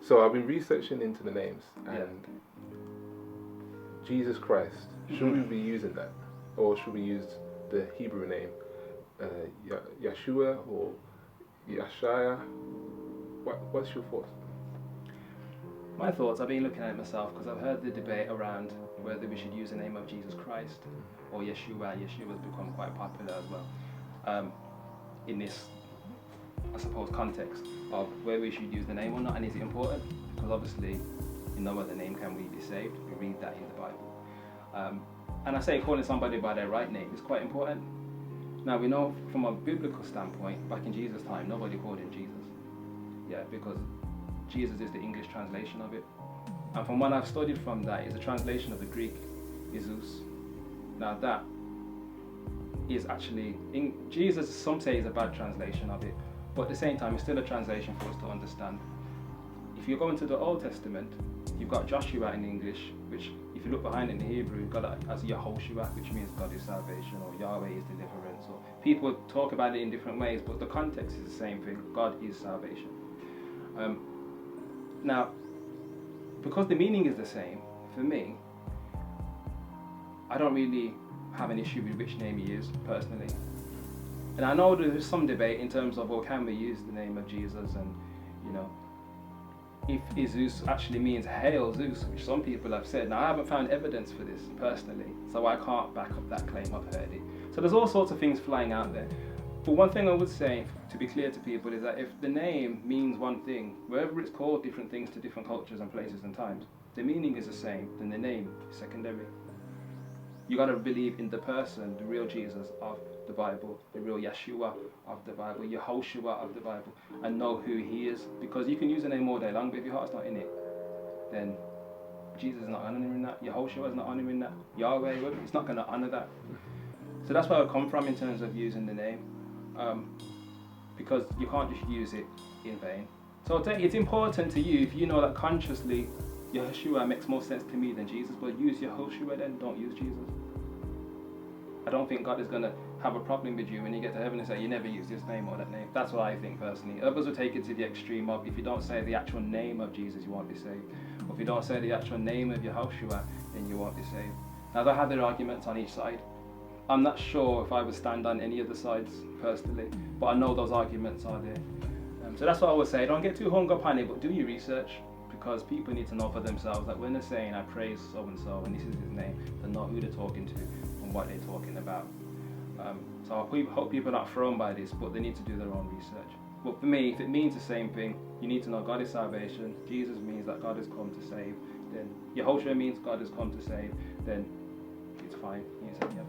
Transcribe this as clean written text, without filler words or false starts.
So I've been researching into the names, and Yeah. Jesus Christ, should we be using that? Or should we use the Hebrew name, Yeshua or Yeshaya? What's your thoughts? My thoughts, I've been looking at it myself because I've heard the debate around whether we should use the name of Jesus Christ or Yeshua. Yeshua has become quite popular as well in this, I suppose, context of whether we should use the name or not, and is it important? Because obviously in no other name can we be saved. We read that in the Bible. And I say calling somebody by their right name is quite important. Now we know from a biblical standpoint, back in Jesus' time, nobody called him Jesus. Yeah, because Jesus is the English translation of it. And from what I've studied from that, is a translation of the Greek, Jesus. Now that is actually, Jesus, some say is a bad translation of it, but at the same time, it's still a translation for us to understand. If you go into the Old Testament, you've got Joshua in English, which if you look behind it in the Hebrew, you've got it as Yehoshua, which means God is salvation, or Yahweh is deliverance, or people talk about it in different ways, but the context is the same thing. God is salvation. Now, because the meaning is the same, for me, I don't really have an issue with which name he is, personally. And I know there's some debate in terms of, well, can we use the name of Jesus, and, you know, if Jesus actually means Hail Zeus, which some people have said. Now, I haven't found evidence for this, personally, so I can't back up that claim. I've heard it. So there's all sorts of things flying out there. But one thing I would say, to be clear to people, is that if the name means one thing, wherever it's called different things to different cultures and places and times, the meaning is the same, then the name is secondary. You got to believe in the person, the real Jesus of the Bible, the real Yeshua of the Bible, Yehoshua of the Bible, and know who he is. Because you can use the name all day long, but if your heart's not in it, then Jesus is not honouring that, Yehoshua is not honouring that, Yahweh, it's not going to honour that. So that's where I come from in terms of using the name. Because you can't just use it in vain. So it's important to you, if you know that consciously Yeshua makes more sense to me than Jesus, but use Yehoshua then, don't use Jesus. I don't think God is going to have a problem with you when you get to heaven and say you never use this name or that name. That's what I think personally. Others will take it to the extreme of, if you don't say the actual name of Jesus, you won't be saved. Or if you don't say the actual name of Yehoshua, then you won't be saved. Now they have their arguments on each side. I'm not sure if I would stand on any of the sides personally, but I know those arguments are there. So that's what I would say. Don't get too hung up on it, but do your research, because people need to know for themselves that when they're saying I praise so and so and this is his name, they know who they're talking to and what they're talking about. So I hope people are not thrown by this, but they need to do their own research. But for me, if it means the same thing, you need to know God is salvation, Jesus means that God has come to save, then Yehoshua means God has come to save, then it's fine. You say, yep.